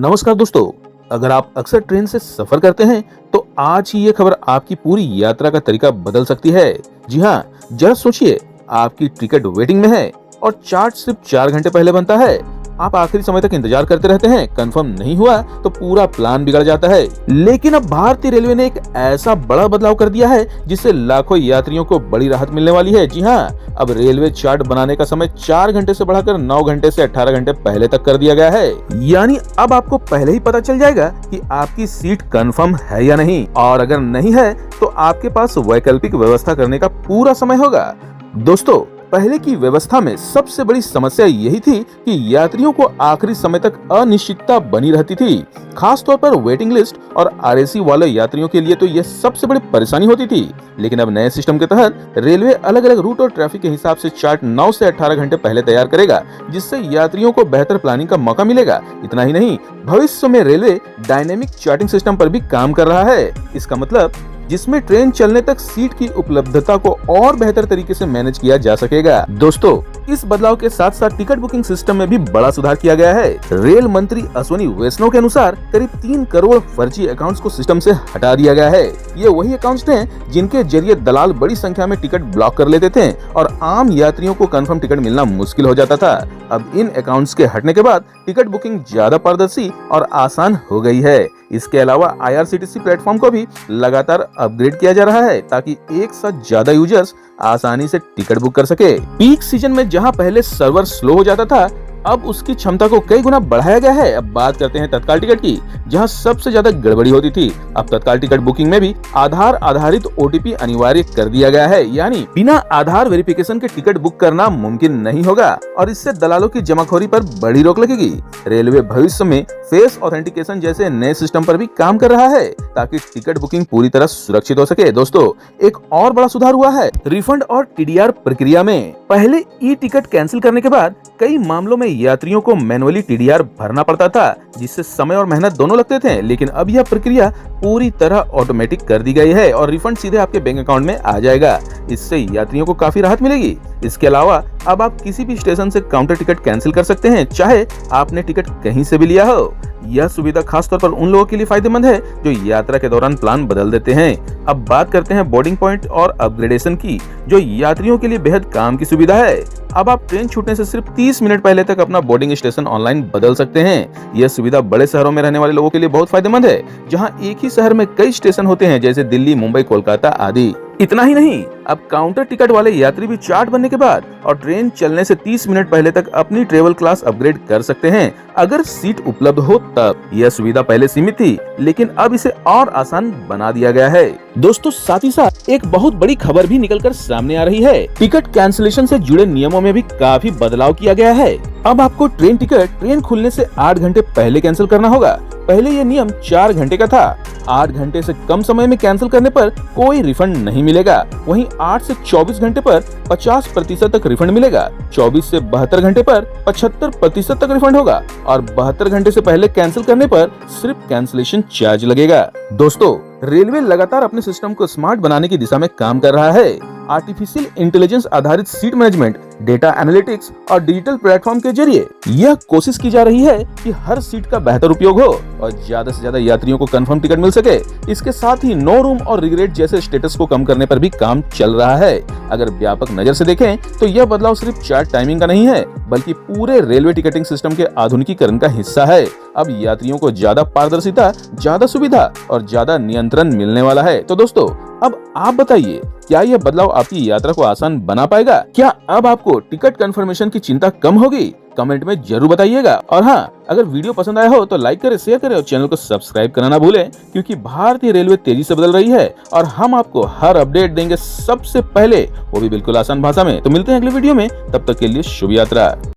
नमस्कार दोस्तों, अगर आप अक्सर ट्रेन से सफर करते हैं तो आज ही ये खबर आपकी पूरी यात्रा का तरीका बदल सकती है। जी हाँ, जरा सोचिए, आपकी टिकट वेटिंग में है और चार्ट सिर्फ 4 घंटे पहले बनता है। आप आखिरी समय तक इंतजार करते रहते हैं, कंफर्म नहीं हुआ तो पूरा प्लान बिगड़ जाता है। लेकिन अब भारतीय रेलवे ने एक ऐसा बड़ा बदलाव कर दिया है जिससे लाखों यात्रियों को बड़ी राहत मिलने वाली है। जी हाँ, अब रेलवे चार्ट बनाने का समय 4 घंटे से बढ़ाकर 9 घंटे से 18 घंटे पहले तक कर दिया गया है। यानी अब आपको पहले ही पता चल जाएगा कि आपकी सीट कंफर्म है या नहीं, और अगर नहीं है तो आपके पास वैकल्पिक व्यवस्था करने का पूरा समय होगा। दोस्तों, पहले की व्यवस्था में सबसे बड़ी समस्या यही थी कि यात्रियों को आखिरी समय तक अनिश्चितता बनी रहती थी। खास तौर पर वेटिंग लिस्ट और आरएसी वाले यात्रियों के लिए तो यह सबसे बड़ी परेशानी होती थी। लेकिन अब नए सिस्टम के तहत रेलवे अलग अलग रूट और ट्रैफिक के हिसाब से चार्ट 9 से 18 घंटे पहले तैयार करेगा, जिससे यात्रियों को बेहतर प्लानिंग का मौका मिलेगा। इतना ही नहीं, भविष्य में रेलवे डायनेमिक चार्टिंग सिस्टम पर भी काम कर रहा है। इसका मतलब जिसमें ट्रेन चलने तक सीट की उपलब्धता को और बेहतर तरीके से मैनेज किया जा सकेगा। दोस्तों, इस बदलाव के साथ साथ टिकट बुकिंग सिस्टम में भी बड़ा सुधार किया गया है। रेल मंत्री अश्विनी वैष्णव के अनुसार करीब 3 करोड़ फर्जी अकाउंट्स को सिस्टम से हटा दिया गया है। ये वही अकाउंट्स हैं जिनके जरिए दलाल बड़ी संख्या में टिकट ब्लॉक कर लेते थे और आम यात्रियों को कंफर्म टिकट मिलना मुश्किल हो जाता था। अब इन अकाउंट्स के हटने के बाद टिकट बुकिंग ज्यादा पारदर्शी और आसान हो गई है। इसके अलावा IRCTC प्लेटफॉर्म को भी लगातार अपग्रेड किया जा रहा है ताकि एक साथ ज्यादा यूजर्स आसानी से टिकट बुक कर सके। पीक सीजन में जहां पहले सर्वर स्लो हो जाता था, अब उसकी क्षमता को कई गुना बढ़ाया गया है। अब बात करते हैं तत्काल टिकट की, जहां सबसे ज्यादा गड़बड़ी होती थी। अब तत्काल टिकट बुकिंग में भी आधार आधारित OTP अनिवार्य कर दिया गया है, यानी बिना आधार वेरिफिकेशन के टिकट बुक करना मुमकिन नहीं होगा और इससे दलालों की जमाखोरी पर बड़ी रोक लगेगी। रेलवे भविष्य में फेस ऑथेंटिकेशन जैसे नए सिस्टम पर भी काम कर रहा है ताकि टिकट बुकिंग पूरी तरह सुरक्षित हो सके। दोस्तों, एक और बड़ा सुधार हुआ है रिफंड और TDR प्रक्रिया में। पहले टिकट कैंसिल करने के बाद कई मामलों में यात्रियों को मैनुअली TDR भरना पड़ता था, जिससे समय और मेहनत दोनों लगते थे। लेकिन अब यह प्रक्रिया पूरी तरह ऑटोमेटिक कर दी गई है और रिफंड सीधे आपके बैंक अकाउंट में आ जाएगा। इससे यात्रियों को काफी राहत मिलेगी। इसके अलावा अब आप किसी भी स्टेशन से काउंटर टिकट कैंसिल कर सकते हैं, चाहे आपने टिकट कहीं से भी लिया हो। यह सुविधा खासतौर पर उन लोगों के लिए फायदेमंद है जो यात्रा के दौरान प्लान बदल देते हैं। अब बात करते हैं बोर्डिंग पॉइंट और अपग्रेडेशन की, जो यात्रियों के लिए बेहद काम की सुविधा है। अब आप ट्रेन छूटने से सिर्फ 30 मिनट पहले तक अपना बोर्डिंग स्टेशन ऑनलाइन बदल सकते हैं। यह सुविधा बड़े शहरों में रहने वाले लोगों के लिए बहुत फायदेमंद है, जहां एक ही शहर में कई स्टेशन होते हैं, जैसे दिल्ली, मुंबई, कोलकाता आदि। इतना ही नहीं, अब काउंटर टिकट वाले यात्री भी चार्ट बनने के बाद और ट्रेन चलने से 30 मिनट पहले तक अपनी ट्रेवल क्लास अपग्रेड कर सकते हैं, अगर सीट उपलब्ध हो तब। यह सुविधा पहले सीमित थी, लेकिन अब इसे और आसान बना दिया गया है। दोस्तों, साथ ही साथ एक बहुत बड़ी खबर भी निकलकर सामने आ रही है। टिकट कैंसिलेशन से जुड़े नियमों में भी काफी बदलाव किया गया है। अब आपको ट्रेन खुलने से 8 घंटे पहले कैंसिल करना होगा। पहले ये नियम 4 घंटे का था। 8 घंटे से कम समय में कैंसिल करने पर कोई रिफंड नहीं मिलेगा। वहीं 8 से 24 घंटे पर 50% तक रिफंड मिलेगा। 24 से 72 घंटे पर 75% तक रिफंड होगा और 72 घंटे से पहले कैंसिल करने पर सिर्फ कैंसिलेशन चार्ज लगेगा। दोस्तों, रेलवे लगातार अपने सिस्टम को स्मार्ट बनाने की दिशा में काम कर रहा है। आर्टिफिशियल इंटेलिजेंस आधारित सीट मैनेजमेंट, डेटा एनालिटिक्स और डिजिटल प्लेटफॉर्म के जरिए यह कोशिश की जा रही है कि हर सीट का बेहतर उपयोग हो और ज्यादा से ज्यादा यात्रियों को कंफर्म टिकट मिल सके। इसके साथ ही नो रूम और रिग्रेट जैसे स्टेटस को कम करने पर भी काम चल रहा है। अगर व्यापक नजर से देखें तो यह बदलाव सिर्फ चार्ट टाइमिंग का नहीं है, बल्कि पूरे रेलवे टिकटिंग सिस्टम के आधुनिकीकरण का हिस्सा है। अब यात्रियों को ज्यादा पारदर्शिता, ज्यादा सुविधा और ज्यादा नियंत्रण मिलने वाला है। तो दोस्तों, अब आप बताइए, क्या यह बदलाव आपकी यात्रा को आसान बना पाएगा? क्या अब आपको टिकट कंफर्मेशन की चिंता कम होगी? कमेंट में जरूर बताइएगा। और हाँ, अगर वीडियो पसंद आया हो तो लाइक करें, शेयर करें और चैनल को सब्सक्राइब करना ना भूलें, क्योंकि भारतीय रेलवे तेजी से बदल रही है और हम आपको हर अपडेट देंगे सबसे पहले, वो भी बिल्कुल आसान भाषा में। तो मिलते हैं अगले वीडियो में, तब तक के लिए शुभ यात्रा।